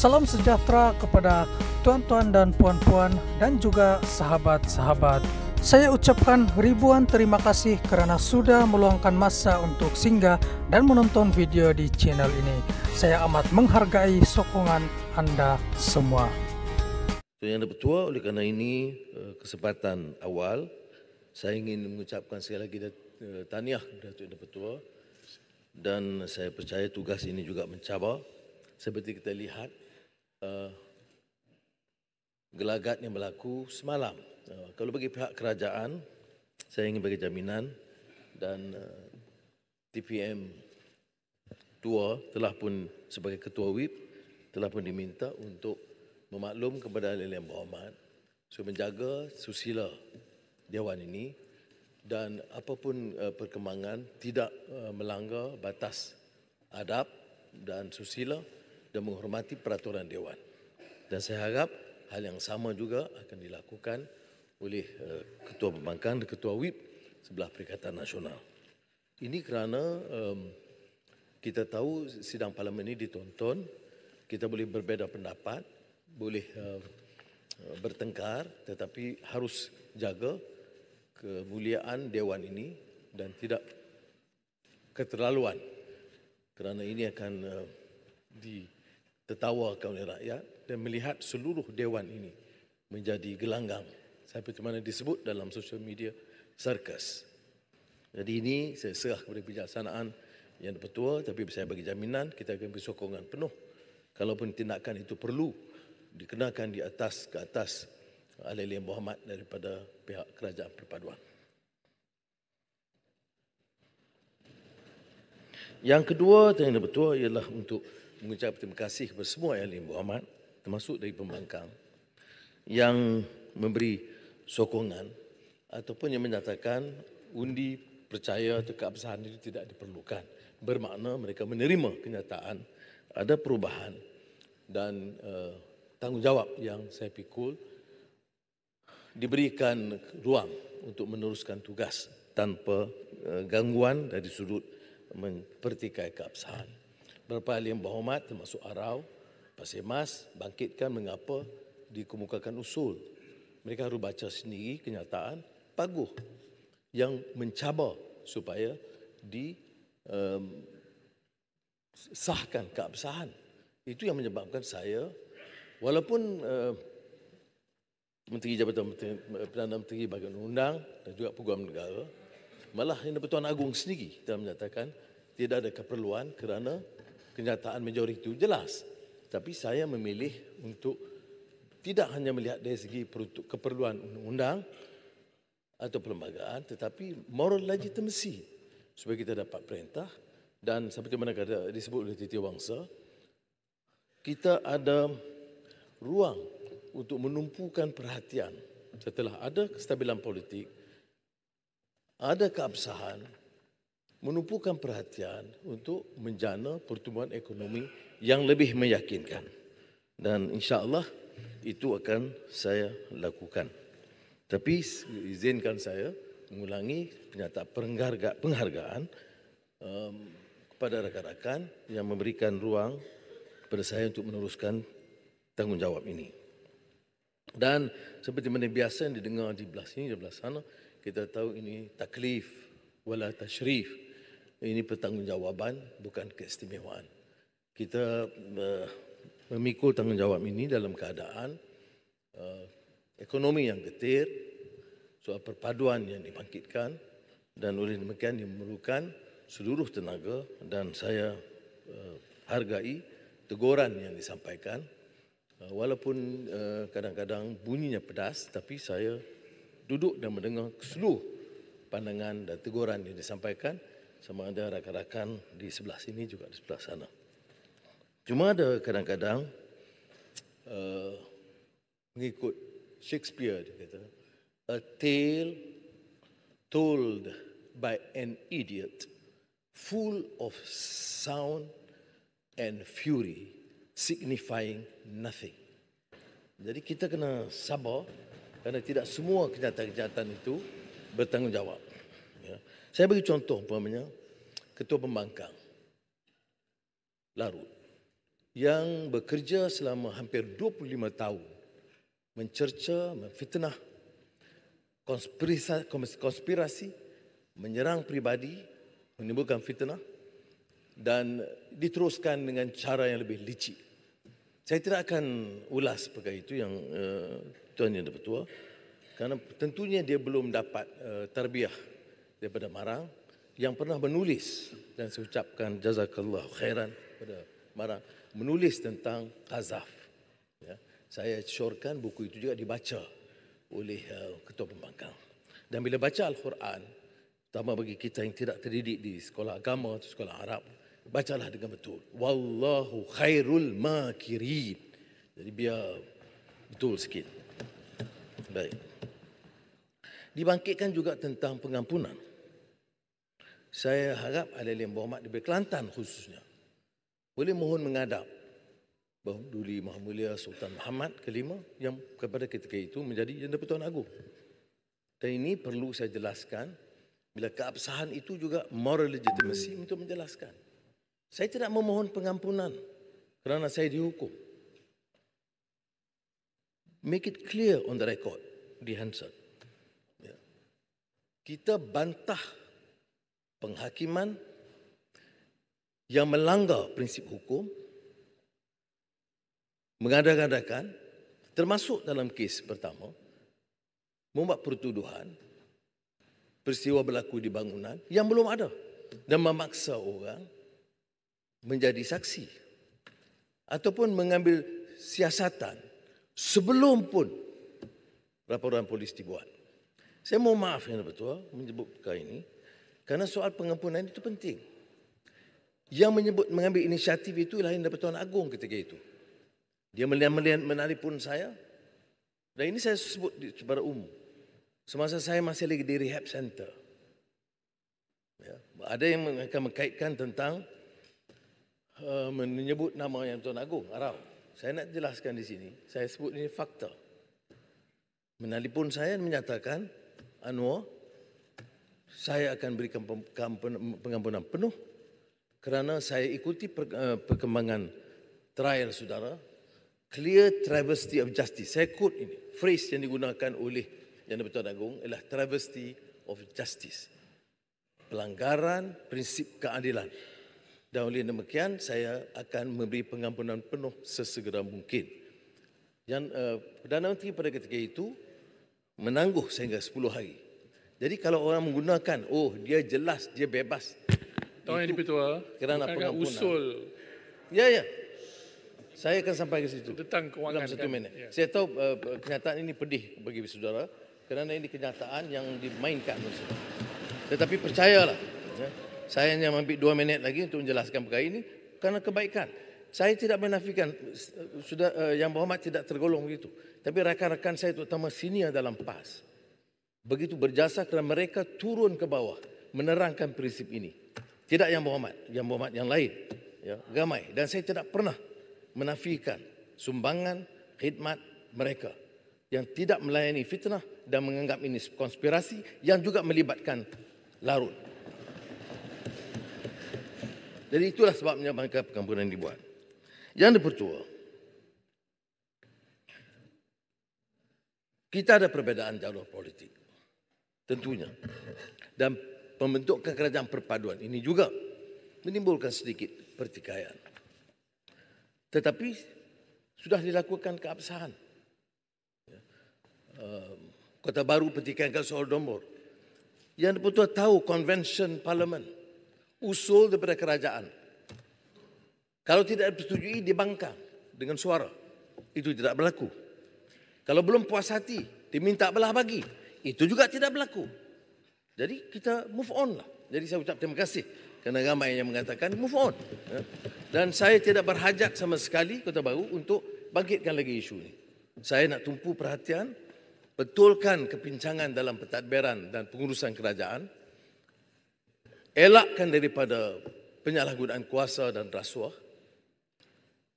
Salam sejahtera kepada tuan-tuan dan puan-puan dan juga sahabat-sahabat. Saya ucapkan ribuan terima kasih kerana sudah meluangkan masa untuk singgah dan menonton video di channel ini. Saya amat menghargai sokongan anda semua. Yang Dipertua, oleh kerana ini kesempatan awal, saya ingin mengucapkan sekali lagi tahniah kepada Tuan Yang Dipertua, dan saya percaya tugas ini juga mencabar. Seperti kita lihat gelagat yang berlaku semalam. Kalau bagi pihak kerajaan, saya ingin bagi jaminan, dan TPM 2 telah pun sebagai Ketua WIP telah pun diminta untuk memaklum kepada ahli yang berhormat supaya menjaga susila Dewan ini dan apapun perkembangan tidak melanggar batas adab dan susila dan menghormati peraturan Dewan. Dan saya harap hal yang sama juga akan dilakukan oleh Ketua Pembangkang dan Ketua WIP sebelah Perikatan Nasional. Ini kerana kita tahu sidang parlimen ini ditonton, kita boleh berbeza pendapat, boleh bertengkar, tetapi harus jaga kemuliaan Dewan ini dan tidak keterlaluan, kerana ini akan ditertawakan oleh rakyat dan melihat seluruh Dewan ini menjadi gelanggang seperti mana disebut dalam sosial media sirkus. Jadi ini saya serah kepada bijaksanaan Yang Dipertua, tapi saya bagi jaminan kita akan beri sokongan penuh kalaupun tindakan itu perlu dikenakan ke atas ahli yang berhormat daripada pihak Kerajaan Perpaduan. Yang kedua Yang Dipertua ialah untuk mengucap terima kasih kepada semua ahli yang berhormat, termasuk dari pembangkang, yang memberi sokongan ataupun yang menyatakan undi percaya atau keabsahan itu tidak diperlukan. Bermakna mereka menerima kenyataan ada perubahan dan tanggungjawab yang saya pikul diberikan ruang untuk meneruskan tugas tanpa gangguan dari sudut mempertikai keabsahan. Beberapa ahli yang berhormat termasuk Arau, Pasir Mas bangkitkan mengapa dikemukakan usul. Mereka harus baca sendiri kenyataan paguh yang mencabar supaya disahkan keabsahan. Itu yang menyebabkan saya, walaupun Menteri Jabatan Perdana Menteri Bahagian Undang dan juga Peguam Negara, malah Yang Di-Pertuan Agong sendiri telah menyatakan tidak ada keperluan kerana kenyataan majoriti itu jelas. Tapi saya memilih untuk tidak hanya melihat dari segi keperluan undang-undang atau perlembagaan, tetapi moral legitimacy supaya kita dapat perintah. Dan seperti mana kata disebut oleh Titi Wangsa, kita ada ruang untuk menumpukan perhatian setelah ada kestabilan politik, ada keabsahan, menumpukan perhatian untuk menjana pertumbuhan ekonomi yang lebih meyakinkan. Dan insya-Allah itu akan saya lakukan. Tapi izinkan saya mengulangi penghargaan kepada rakan-rakan yang memberikan ruang kepada saya untuk meneruskan tanggungjawab ini. Dan seperti mana biasa yang didengar di belah sini, di belah sana, kita tahu ini taklif wala tashrif. Ini pertanggungjawaban, bukan keistimewaan. Kita memikul tanggungjawab ini dalam keadaan ekonomi yang getir, soal perpaduan yang dibangkitkan, dan oleh demikian memerlukan seluruh tenaga, dan saya hargai teguran yang disampaikan. Walaupun kadang-kadang bunyinya pedas, tapi saya duduk dan mendengar seluruh pandangan dan teguran yang disampaikan, sama ada rakan-rakan di sebelah sini juga di sebelah sana. Cuma ada kadang-kadang mengikut Shakespeare, dia kata, a tale told by an idiot full of sound and fury signifying nothing. Jadi kita kena sabar kerana tidak semua kenyataan-kenyataan itu bertanggungjawab. Ya. Saya bagi contoh umpamanya Ketua Pembangkang Larut. yang bekerja selama hampir 25 tahun mencerca, memfitnah, konspirasi, menyerang pribadi, menimbulkan fitnah dan diteruskan dengan cara yang lebih licik. Saya tidak akan ulas perkara itu yang Tuan Yang Dipertua, kerana tentunya dia belum dapat tarbiyah daripada Marang yang pernah menulis, dan saya ucapkan jazakallah khairan kepada Marang, menulis tentang Qazaf. Ya. Saya syorkan buku itu juga dibaca oleh Ketua Pembangkang. Dan bila baca Al-Quran, terutama bagi kita yang tidak terdidik di sekolah agama atau sekolah Arab, bacalah dengan betul. Wallahu khairul makirin. Jadi biar betul sikit. Baik. Dibangkitkan juga tentang pengampunan. Saya harap ahli-ahli yang berhormat di Kelantan khususnya boleh mohon mengadap Bahawa Duli Maha Mulia Sultan Muhammad kelima yang kepada ketika itu menjadi Janda Pertuan Agong. Dan ini perlu saya jelaskan, bila keabsahan itu juga moral legitimacy untuk menjelaskan. Saya tidak memohon pengampunan kerana saya dihukum. Make it clear on the record di Hansard. Ya. Kita bantah penghakiman yang melanggar prinsip hukum, mengada-ngadakan, termasuk dalam kes pertama, membuat pertuduhan, peristiwa berlaku di bangunan yang belum ada dan memaksa orang menjadi saksi ataupun mengambil siasatan sebelum pun laporan polis dibuat. Saya mohon maaf Yang Dipertua menyebut perkara ini kerana soal pengampunan itu penting. Yang mengambil inisiatif itu ialah Yang Dipertuan Agong ketika itu. Dia menelpon saya, dan ini saya sebut secara umum. Semasa saya masih lagi di rehab center. Ya, ada yang akan mengkaitkan tentang menyebut nama Yang Tuan Agong, Arau. Saya nak jelaskan di sini, saya sebut ini fakta. Menelpon saya menyatakan, Anwar, saya akan berikan pengampunan penuh kerana saya ikuti perkembangan trial saudara. Clear travesty of justice. Saya quote ini. Phrase yang digunakan oleh Yang Dipertuan Agong ialah travesty of justice. Pelanggaran prinsip keadilan. Dan oleh demikian, saya akan memberi pengampunan penuh sesegera mungkin. Yang Perdana Menteri pada ketika itu menangguh sehingga 10 hari. Jadi kalau orang menggunakan, oh dia jelas, dia bebas. Tuan Yang Dipertua, kerana pengampunan. usul. Ya. Saya akan sampai ke situ. Tentang kewangan. Dalam 1 minit. Ya. Saya tahu kenyataan ini pedih bagi saudara kerana ini kenyataan yang dimainkan. Tetapi percayalah, saya hanya ambil 2 minit lagi untuk menjelaskan perkara ini kerana kebaikan. Saya tidak menafikan Yang Berhormat tidak tergolong begitu. Tapi rakan-rakan saya terutama senior dalam PAS begitu berjasa kerana mereka turun ke bawah menerangkan prinsip ini. Tidak Yang Berhormat yang lain. Ya, ramai. Dan saya tidak pernah menafikan sumbangan khidmat mereka yang tidak melayani fitnah dan menganggap ini konspirasi yang juga melibatkan Larut. Jadi itulah sebabnya maka pengampunan dibuat. Yang Dipertua, kita ada perbezaan jalur politik, tentunya. Dan pembentukan kerajaan perpaduan ini juga menimbulkan sedikit pertikaian. Tetapi sudah dilakukan keabsahan. Kota Baru pertikaian kat Soal Dombor. Yang Dipertua tahu Convention Parlimen, usul daripada kerajaan. Kalau tidak disetujui, dibangkang dengan suara. Itu tidak berlaku. Kalau belum puas hati, diminta belah bagi. Itu juga tidak berlaku. Jadi kita move on lah. Jadi saya ucap terima kasih kerana ramai yang mengatakan move on. Dan saya tidak berhajat sama sekali Kota Baru untuk bangkitkan lagi isu ini. Saya nak tumpu perhatian, betulkan kepincangan dalam pentadbiran dan pengurusan kerajaan, elakkan daripada penyalahgunaan kuasa dan rasuah,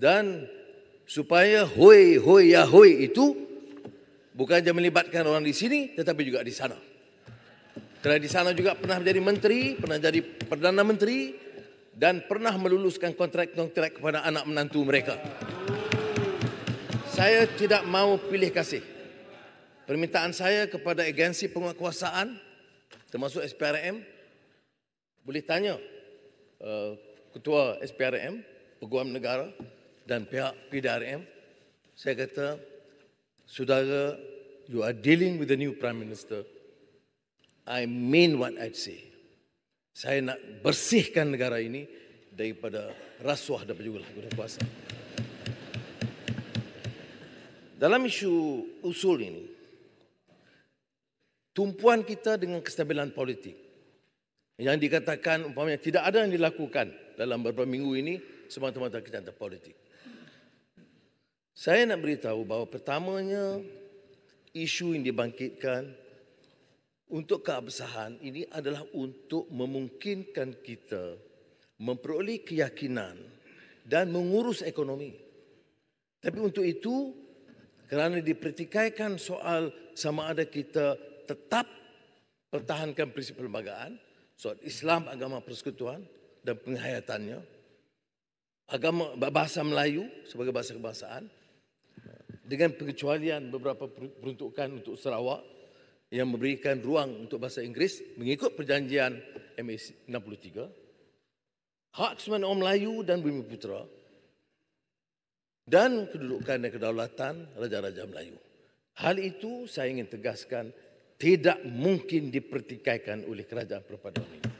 dan supaya hoi hoi ya hoi itu bukan saja melibatkan orang di sini tetapi juga di sana. Kerana di sana juga pernah menjadi menteri, pernah jadi Perdana Menteri dan pernah meluluskan kontrak-kontrak kepada anak menantu mereka. Saya tidak mahu pilih kasih. Permintaan saya kepada agensi penguatkuasaan, termasuk SPRM, boleh tanya Ketua SPRM, Peguam Negara dan pihak PDRM. Saya kata, saudara, you are dealing with the new Prime Minister. I mean what I say. Saya nak bersihkan negara ini daripada rasuah dan penyalahgunaan kuasa. Dalam isu usul ini, tumpuan kita dengan kestabilan politik yang dikatakan umpamanya tidak ada yang dilakukan dalam beberapa minggu ini semata-mata kejahatan politik. Saya nak beritahu bahawa pertamanya isu yang dibangkitkan untuk keabsahan ini adalah untuk memungkinkan kita memperoleh keyakinan dan mengurus ekonomi. Tapi untuk itu, kerana dipertikaikan soal sama ada kita tetap pertahankan prinsip perlembagaan, soal Islam, agama persekutuan dan penghayatannya, agama bahasa Melayu sebagai bahasa kebangsaan, dengan pengecualian beberapa peruntukan untuk Sarawak yang memberikan ruang untuk bahasa Inggeris mengikut perjanjian MAC 63, hak kesemuanya orang Melayu dan Bumiputera, dan kedudukan dan kedaulatan Raja-Raja Melayu. Hal itu saya ingin tegaskan tidak mungkin dipertikaikan oleh kerajaan perpaduan ini.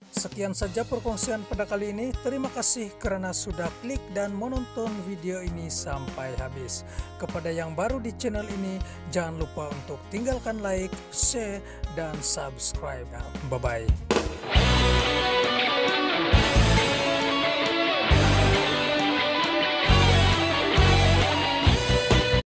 Sekian saja perkongsian pada kali ini. Terima kasih kerana sudah klik dan menonton video ini sampai habis. Kepada yang baru di channel ini, jangan lupa untuk tinggalkan like, share, dan subscribe. Bye-bye.